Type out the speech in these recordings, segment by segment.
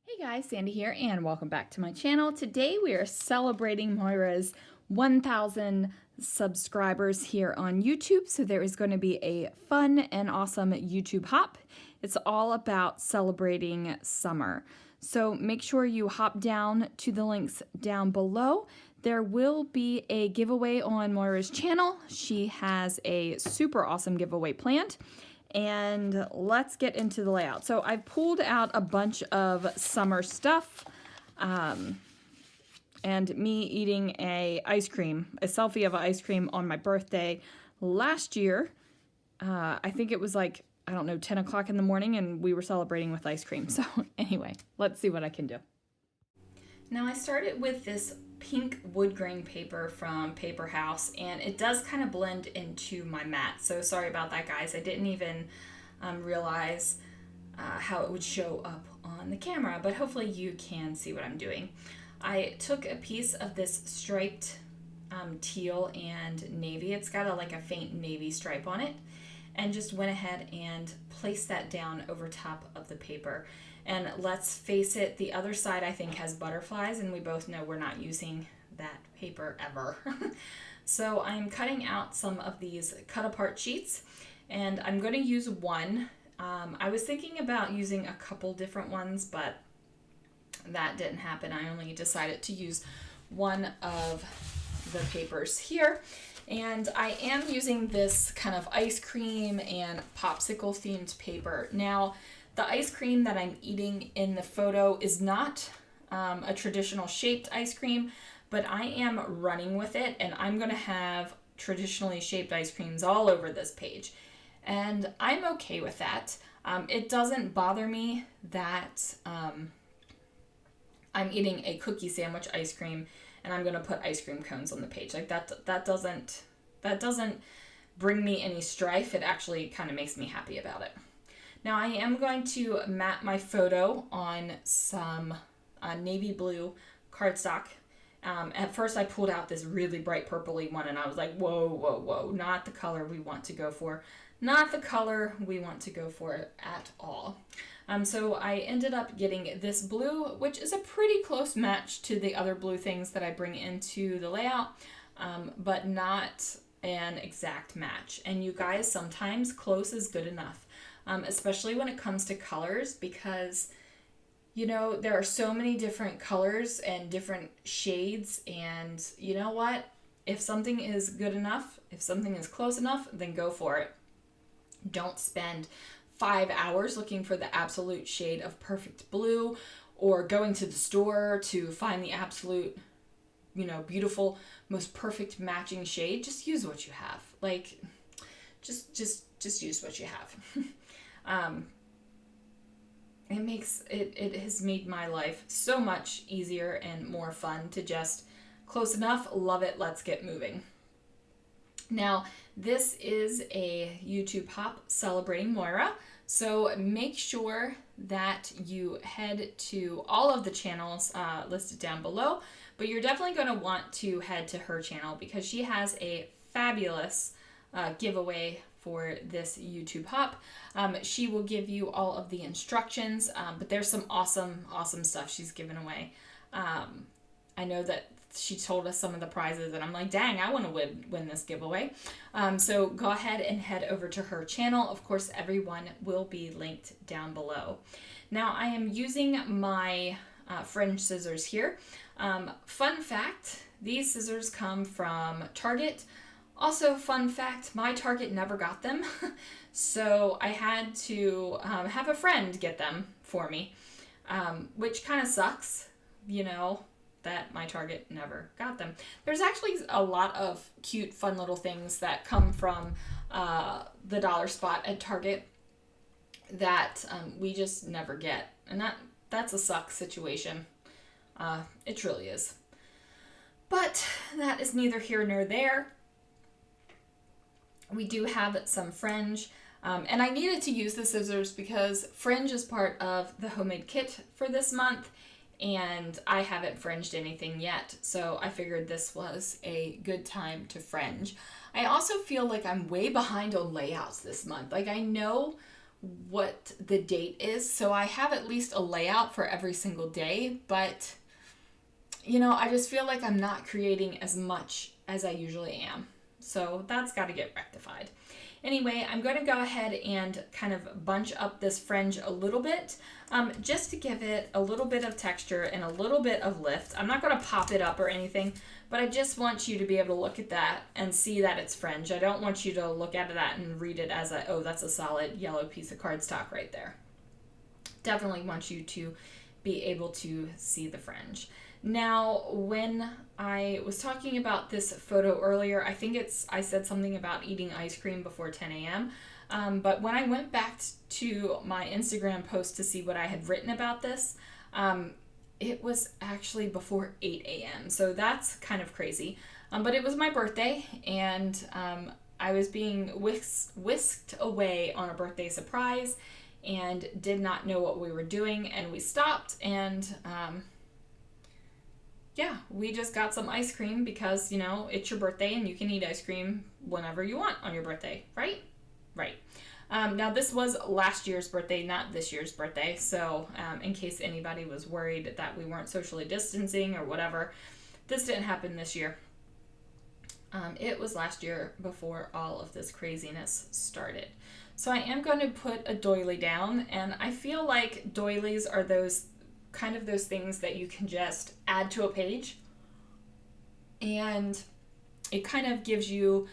Hey guys, Sandy here and welcome back to my channel. Today we are celebrating Moira's 1,000 subscribers here on YouTube. So there is going to be a fun and awesome YouTube hop. It's all about celebrating summer. So make sure you hop down to the links down below. There will be a giveaway on Moira's channel. She has a super awesome giveaway planned. And let's get into the layout. So I've pulled out a bunch of summer stuff and me eating a selfie of ice cream on my birthday last year. I think it was like, I don't know, 10 o'clock in the morning and we were celebrating with ice cream. So anyway, let's see what I can do. Now I started with this pink wood grain paper from Paper House, and it does kind of blend into my mat. So sorry about that, guys. I didn't even realize how it would show up on the camera, but hopefully you can see what I'm doing. I took a piece of this striped teal and navy. It's got like a faint navy stripe on it, and just went ahead and placed that down over top of the paper. And let's face it, the other side I think has butterflies, and we both know we're not using that paper ever. So I'm cutting out some of these cut apart sheets, and I'm going to use one. I was thinking about using a couple different ones, but that didn't happen. I only decided to use one of the papers here. And I am using this kind of ice cream and popsicle themed paper. Now, the ice cream that I'm eating in the photo is not a traditional shaped ice cream, but I am running with it, and I'm going to have traditionally shaped ice creams all over this page. And I'm okay with that. It doesn't bother me that I'm eating a cookie sandwich ice cream and I'm going to put ice cream cones on the page. Like that doesn't bring me any strife. It actually kind of makes me happy about it. Now I am going to mat my photo on some navy blue cardstock. At first I pulled out this really bright purpley one and I was like, whoa, whoa, whoa, not the color we want to go for. Not the color we want to go for at all. So I ended up getting this blue, which is a pretty close match to the other blue things that I bring into the layout, but not an exact match. And you guys, sometimes close is good enough. Especially when it comes to colors, because you know there are so many different colors and different shades, and you know what, if something is good enough, if something is close enough, then go for it. Don't spend 5 hours looking for the absolute shade of perfect blue, or going to the store to find the absolute, beautiful, most perfect matching shade. Just use what you have. Like, just use what you have. It has made my life so much easier and more fun to just close enough, love it, let's get moving. Now, this is a YouTube hop celebrating Moira, so make sure that you head to all of the channels listed down below, but you're definitely going to want to head to her channel because she has a fabulous giveaway for this YouTube hop. She will give you all of the instructions, but there's some awesome stuff she's given away. I know that she told us some of the prizes and I'm like, dang, I want to win this giveaway. So go ahead and head over to her channel. Of course, everyone will be linked down below. Now I am using my fringe scissors here. Fun fact, these scissors come from Target. Also, fun fact, my Target never got them, so I had to have a friend get them for me, which kind of sucks, that my Target never got them. There's actually a lot of cute, fun little things that come from the dollar spot at Target that we just never get, and that's a suck situation. It truly is. But that is neither here nor there. We do have some fringe, and I needed to use the scissors because fringe is part of the homemade kit for this month, and I haven't fringed anything yet, so I figured this was a good time to fringe. I also feel like I'm way behind on layouts this month. Like, I know what the date is. So I have at least a layout for every single day, but you know, I just feel like I'm not creating as much as I usually am. So that's got to get rectified. Anyway, I'm going to go ahead and kind of bunch up this fringe a little bit, just to give it a little bit of texture and a little bit of lift. I'm not going to pop it up or anything, but I just want you to be able to look at that and see that it's fringe. I don't want you to look at that and read it as oh, that's a solid yellow piece of cardstock right there. Definitely want you to be able to see the fringe. Now, when I was talking about this photo earlier, I think I said something about eating ice cream before 10 a.m. But when I went back to my Instagram post to see what I had written about this, it was actually before 8 a.m. So that's kind of crazy. But it was my birthday, and I was being whisked away on a birthday surprise and did not know what we were doing. And we stopped and... yeah, we just got some ice cream because, you know, it's your birthday and you can eat ice cream whenever you want on your birthday, right? Right. Now, this was last year's birthday, not this year's birthday. So in case anybody was worried that we weren't socially distancing or whatever, this didn't happen this year. It was last year before all of this craziness started. So I am going to put a doily down, and I feel like doilies are those things that you can just add to a page, and it kind of gives you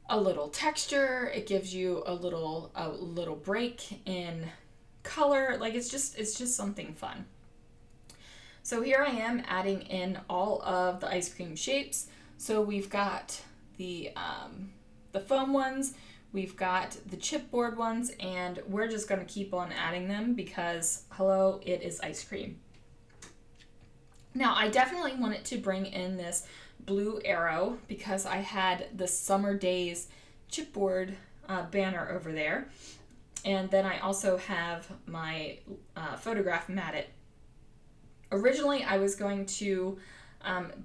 a little texture, it gives you a little break in color. Like it's just something fun. So here I am adding in all of the ice cream shapes. So we've got the foam ones, we've got the chipboard ones, and we're just going to keep on adding them because hello, it is ice cream. Now, I definitely wanted to bring in this blue arrow because I had the Summer Days chipboard banner over there. And then I also have my photograph matted. Originally, I was going to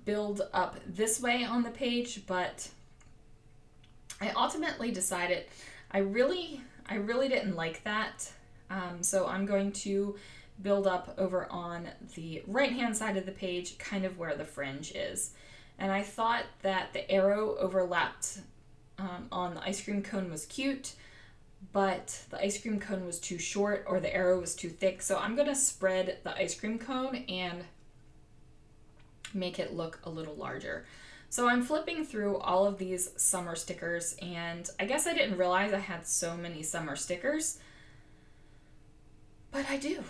build up this way on the page, but I ultimately decided I really didn't like that. So I'm going to build up over on the right hand side of the page, kind of where the fringe is. And I thought that the arrow overlapped on the ice cream cone was cute, but the ice cream cone was too short or the arrow was too thick. So I'm going to spread the ice cream cone and make it look a little larger. So I'm flipping through all of these summer stickers, and I guess I didn't realize I had so many summer stickers, but I do.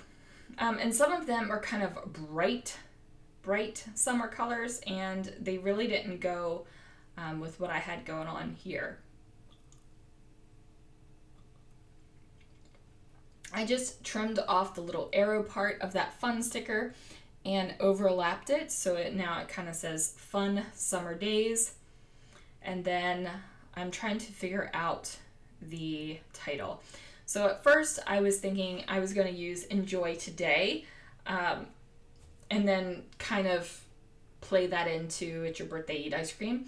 And some of them are kind of bright summer colors, and they really didn't go with what I had going on here. I just trimmed off the little arrow part of that fun sticker and overlapped it, so now it kind of says Fun Summer Days. And then I'm trying to figure out the title. So at first I was thinking I was going to use Enjoy Today, and then kind of play that into It's Your Birthday, Eat Ice Cream.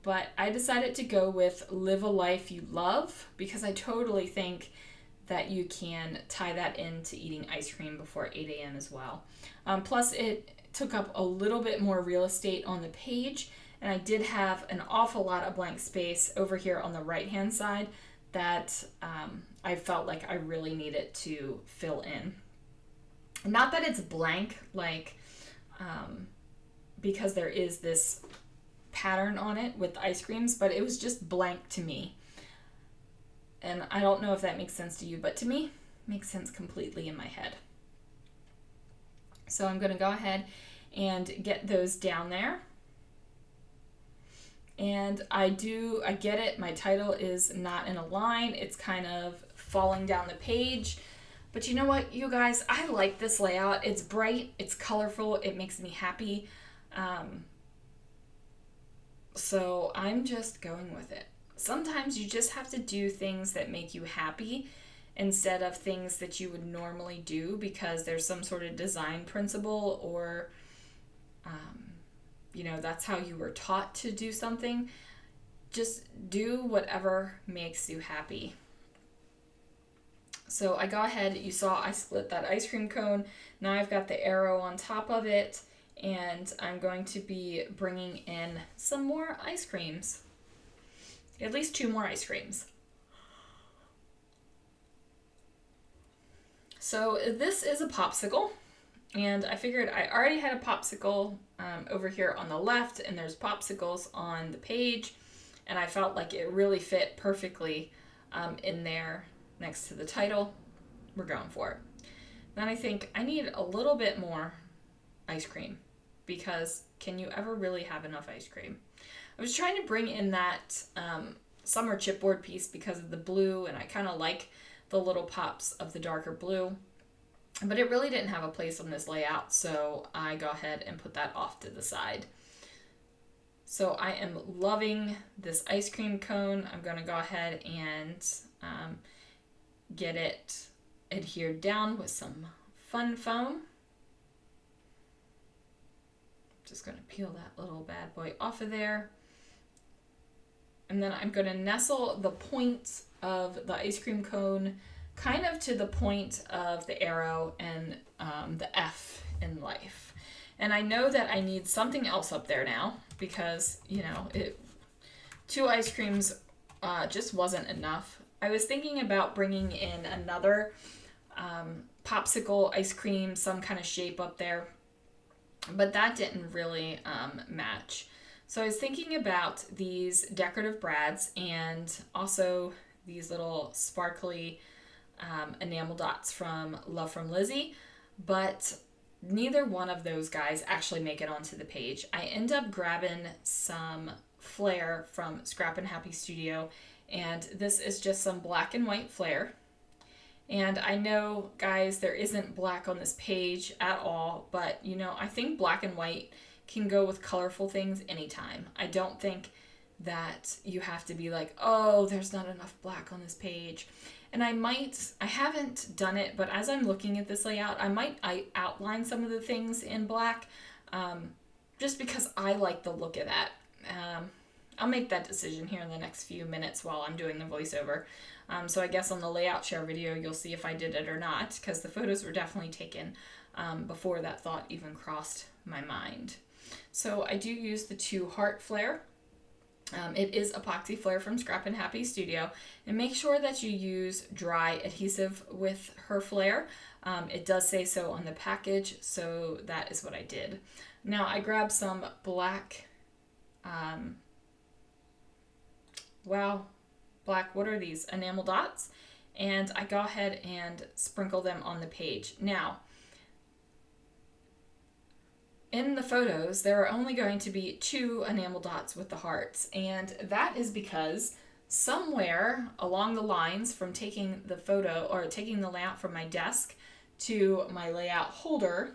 But I decided to go with Live a Life You Love because I totally think that you can tie that into eating ice cream before 8 a.m. as well. Plus it took up a little bit more real estate on the page, and I did have an awful lot of blank space over here on the right hand side that I felt like I really needed to fill in. Not that it's blank, like because there is this pattern on it with ice creams, but it was just blank to me. And I don't know if that makes sense to you, but to me, it makes sense completely in my head. So I'm going to go ahead and get those down there. And I get it, my title is not in a line, it's kind of falling down the page. But you know what, you guys, I like this layout. It's bright, it's colorful, it makes me happy. So I'm just going with it. Sometimes you just have to do things that make you happy instead of things that you would normally do because there's some sort of design principle or that's how you were taught to do something. Just do whatever makes you happy. So I go ahead, you saw I split that ice cream cone. Now I've got the arrow on top of it, and I'm going to be bringing in some more ice creams. At least 2 more ice creams. So this is a popsicle, and I figured I already had a popsicle over here on the left, and there's popsicles on the page, and I felt like it really fit perfectly in there next to the title. We're going for it. Then I think I need a little bit more ice cream, because can you ever really have enough ice cream? I was trying to bring in that summer chipboard piece because of the blue, and I kind of like the little pops of the darker blue, but it really didn't have a place on this layout, so I go ahead and put that off to the side. So I am loving this ice cream cone. I'm going to go ahead and get it adhered down with some fun foam. Just going to peel that little bad boy off of there. And then I'm going to nestle the point of the ice cream cone kind of to the point of the arrow and the F in life. And I know that I need something else up there now because, 2 ice creams just wasn't enough. I was thinking about bringing in another popsicle ice cream, some kind of shape up there, but that didn't really match. So I was thinking about these decorative brads and also these little sparkly enamel dots from Love from Lizzie, but neither one of those guys actually make it onto the page. I end up grabbing some flair from Scrap and Happy Studio, and this is just some black and white flair. And I know, guys, there isn't black on this page at all, but I think black and white can go with colorful things anytime. I don't think that you have to be like, oh, there's not enough black on this page. And I haven't done it, but as I'm looking at this layout, I outline some of the things in black just because I like the look of that. I'll make that decision here in the next few minutes while I'm doing the voiceover. So I guess on the layout share video, you'll see if I did it or not, because the photos were definitely taken before that thought even crossed my mind. So I do use the 2 heart flare. It is epoxy flare from Scrap and Happy Studio, and make sure that you use dry adhesive with her flare. It does say so on the package, so that is what I did. Now I grabbed some black, what are these? Enamel dots, and I go ahead and sprinkle them on the page. Now, in the photos, there are only going to be 2 enamel dots with the hearts, and that is because somewhere along the lines from taking the photo or taking the layout from my desk to my layout holder,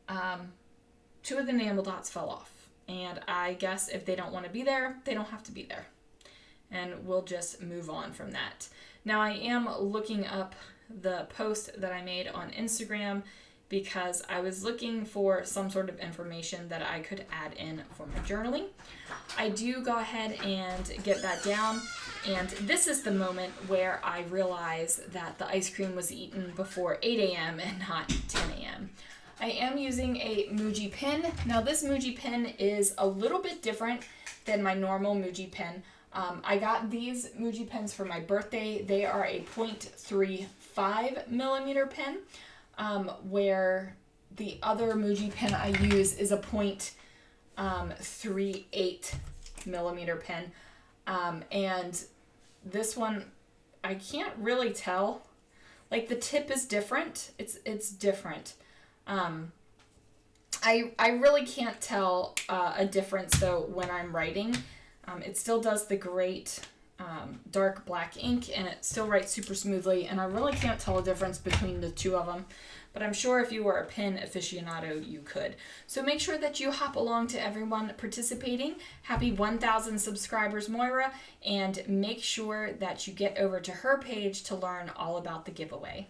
2 of the enamel dots fell off. And I guess if they don't want to be there, they don't have to be there. And we'll just move on from that. Now I am looking up the post that I made on Instagram because I was looking for some sort of information that I could add in for my journaling. I do go ahead and get that down, and this is the moment where I realize that the ice cream was eaten before 8 a.m. and not 10 a.m. I am using a Muji pen. Now this Muji pen is a little bit different than my normal Muji pen. I got these Muji pens for my birthday. They are a 0.35 millimeter pen, where the other Muji pen I use is a 0.38 millimeter pen. And this one, I can't really tell. Like the tip is different. It's different. I really can't tell a difference though when I'm writing. It still does the great dark black ink, and it still writes super smoothly, and I really can't tell a difference between the 2 of them, but I'm sure if you were a pen aficionado, you could. So make sure that you hop along to everyone participating. Happy 1,000 subscribers, Moira, and make sure that you get over to her page to learn all about the giveaway.